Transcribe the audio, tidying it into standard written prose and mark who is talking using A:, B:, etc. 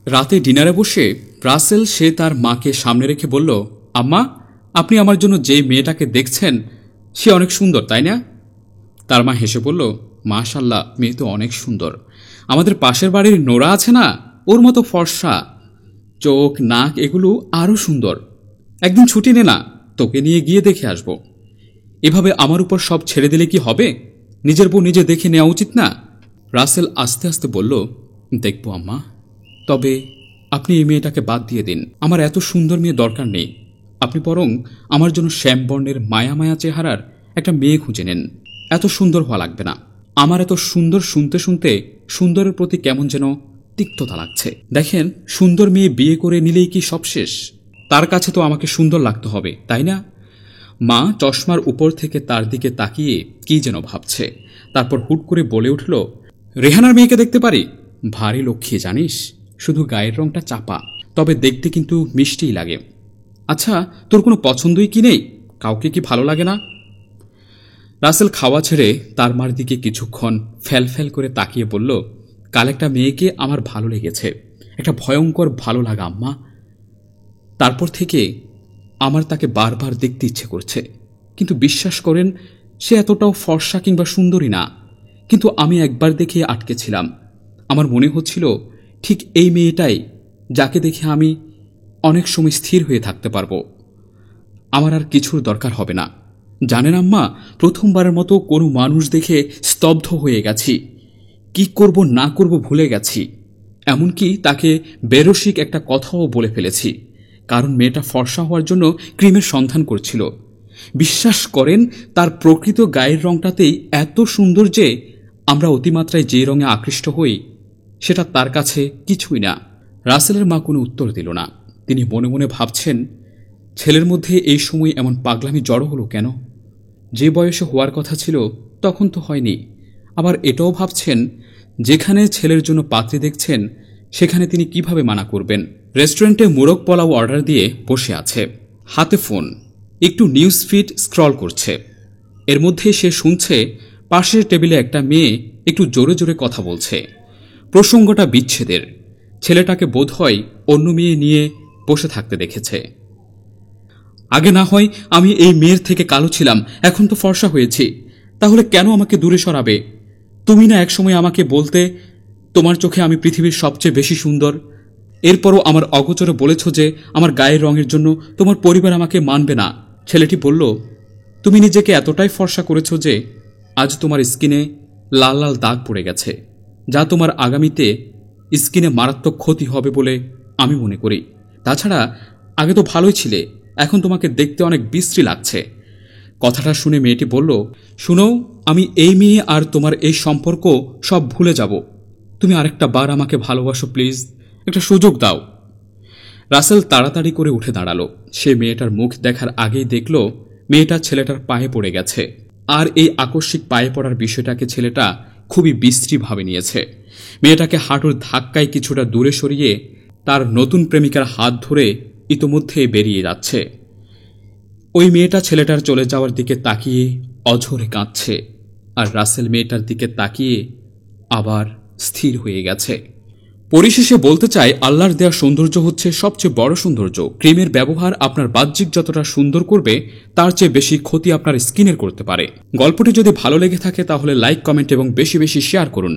A: রাতে ডিনারে বসে রাসেল সে তার মাকে সামনে রেখে বলল, আম্মা, আপনি আমার জন্য যে মেয়েটাকে দেখছেন সে অনেক সুন্দর, তাই না? তার মা হেসে বলল, মাশাল্লাহ, মেয়ে তো অনেক সুন্দর। আমাদের পাশের বাড়ির নোরা আছে না, ওর মতো ফর্সা, চোখ নাক এগুলো আরও সুন্দর। একদিন ছুটি নে না, তোকে নিয়ে গিয়ে দেখে আসব। এভাবে আমার উপর সব ছেড়ে দিলে কি হবে? নিজের বউ নিজে দেখে নেওয়া উচিত না? রাসেল আস্তে আস্তে বলল, দেখব আম্মা, তবে আপনি এই মেয়েটাকে বাদ দিয়ে দিন। আমার এত সুন্দর মেয়ে দরকার নেই। আপনি বরং আমার জন্য শ্যামবর্ণের মায়া মায়া চেহারার একটা মেয়ে খুঁজে নেন। এত সুন্দর হওয়া লাগবে না। আমার এত সুন্দর শুনতে শুনতে সুন্দরের প্রতি কেমন যেন তিক্ততা লাগছে। দেখেন, সুন্দর মেয়ে বিয়ে করে নিলেই কি সব শেষ? তার কাছে তো আমাকে সুন্দর লাগতে হবে, তাই না? মা চশমার উপর থেকে তার দিকে তাকিয়ে কি যেন ভাবছে। তারপর হুট করে বলে উঠল, রেহানার মেয়েকে দেখতে পারি? ভারী লক্ষ্মী জানিস, শুধু গায়ের রংটা চাপা, তবে দেখতে কিন্তু মিষ্টিই লাগে। আচ্ছা, তোর কোনো পছন্দই কি নেই? কাউকে কি ভালো লাগে না? রাসেল খাওয়া ছেড়ে তার মার দিকে কিছুক্ষণ ফ্যাল ফ্যাল করে তাকিয়ে বলল, কাল একটা মেয়েকে আমার ভালো লেগেছে, একটা ভয়ঙ্কর ভালো লাগা আম্মা। তারপর থেকে আমার তাকে বারবার দেখতে ইচ্ছে করছে, কিন্তু বিশ্বাস করেন, সে এতটাও ফর্সা কিংবা সুন্দরী না। কিন্তু আমি একবার দেখে আটকেছিলাম। আমার মনে হচ্ছিল ঠিক এই মেয়েটাই, যাকে দেখে আমি অনেক সময় স্থির হয়ে থাকতে পারবো। আমার আর কিছুর দরকার হবে না। জানেন আম্মা, প্রথমবারের মতো কোনো মানুষ দেখে স্তব্ধ হয়ে গেছি। কি করব না করব ভুলে গেছি। এমনকি তাকে বেরসিক একটা কথাও বলে ফেলেছি, কারণ মেয়েটা ফর্সা হওয়ার জন্য ক্রিমের সন্ধান করছিল। বিশ্বাস করেন, তার প্রকৃত গায়ের রংটাতেই এত সুন্দর যে আমরা অতিমাত্রায় যে রঙে আকৃষ্ট হই সেটা তার কাছে কিছুই না। রাসেলের মা কোনো উত্তর দিল না। তিনি মনে মনে ভাবছেন, ছেলের মধ্যে এই সময় এমন পাগলামি জড়ো হলো কেন? যে বয়সে হওয়ার কথা ছিল তখন তো হয়নি। আবার এটাও ভাবছেন, যেখানে ছেলের জন্য পাত্রী দেখছেন সেখানে তিনি কিভাবে মানা করবেন। রেস্টুরেন্টে মোরগ পোলাও অর্ডার দিয়ে বসে আছে, হাতে ফোন, একটু নিউজ ফিড স্ক্রল করছে। এর মধ্যে সে শুনছে পাশের টেবিলে একটা মেয়ে একটু জোরে জোরে কথা বলছে। প্রসঙ্গটা বিচ্ছেদের। ছেলেটাকে বোধহয় অন্য মেয়ে নিয়ে বসে থাকতে দেখেছে। আগে না হয় আমি এই মেয়ের থেকে কালো ছিলাম, এখন তো ফর্সা হয়েছি, তাহলে কেন আমাকে দূরে সরাবে? তুমি না একসময় আমাকে বলতে, তোমার চোখে আমি পৃথিবীর সবচেয়ে বেশি সুন্দর। এরপরও আমার অগোচরে বলেছ যে আমার গায়ের রঙের জন্য তোমার পরিবার আমাকে মানবে না। ছেলেটি বলল, তুমি নিজেকে এতটাই ফর্সা করেছ যে আজ তোমার স্কিনে লাল লাল দাগ পড়ে গেছে, যা তোমার আগামীতে স্কিনে মারাত্মক ক্ষতি হবে বলে আমি মনে করি। তাছাড়া আগে তো ভালোই ছিলে, এখন তোমাকে দেখতে অনেক বিশ্রী লাগছে। কথাটা শুনে মেয়েটি বলল, শুনো, আমি এই মেয়ে আর তোমার এই সম্পর্ক সব ভুলে যাব। তুমি আরেকটা বার আমাকে ভালোবাসো প্লিজ, একটা সুযোগ দাও। রাসেল তাড়াতাড়ি করে উঠে দাঁড়ালো। সে মেয়েটার মুখ দেখার আগেই দেখল মেয়েটা ছেলেটার পায়ে পড়ে গেছে। আর এই আকস্মিক পায়ে পড়ার বিষয়টাকে ছেলেটা খুবই বিশ্রীভাবে নিয়েছে। মেয়েটাকে হাঁটুর ধাক্কায় কিছুটা দূরে সরিয়ে তার নতুন প্রেমিকার হাত ধরে ইতোমধ্যে বেরিয়ে যাচ্ছে। ওই মেয়েটা ছেলেটার চলে যাওয়ার দিকে তাকিয়ে অঝরে কাঁদছে, আর রাসেল মেয়েটার দিকে তাকিয়ে আবার স্থির হয়ে গেছে। পরিশেষে বলতে চাই, আল্লাহর দেয়া সৌন্দর্য হচ্ছে সবচেয়ে বড় সৌন্দর্য। ক্রিমের ব্যবহার আপনার বাহ্যিক যতটা সুন্দর করবে, তার চেয়ে বেশি ক্ষতি আপনার স্কিনের করতে পারে। গল্পটি যদি ভালো লেগে থাকে তাহলে লাইক, কমেন্ট এবং বেশি বেশি শেয়ার করুন।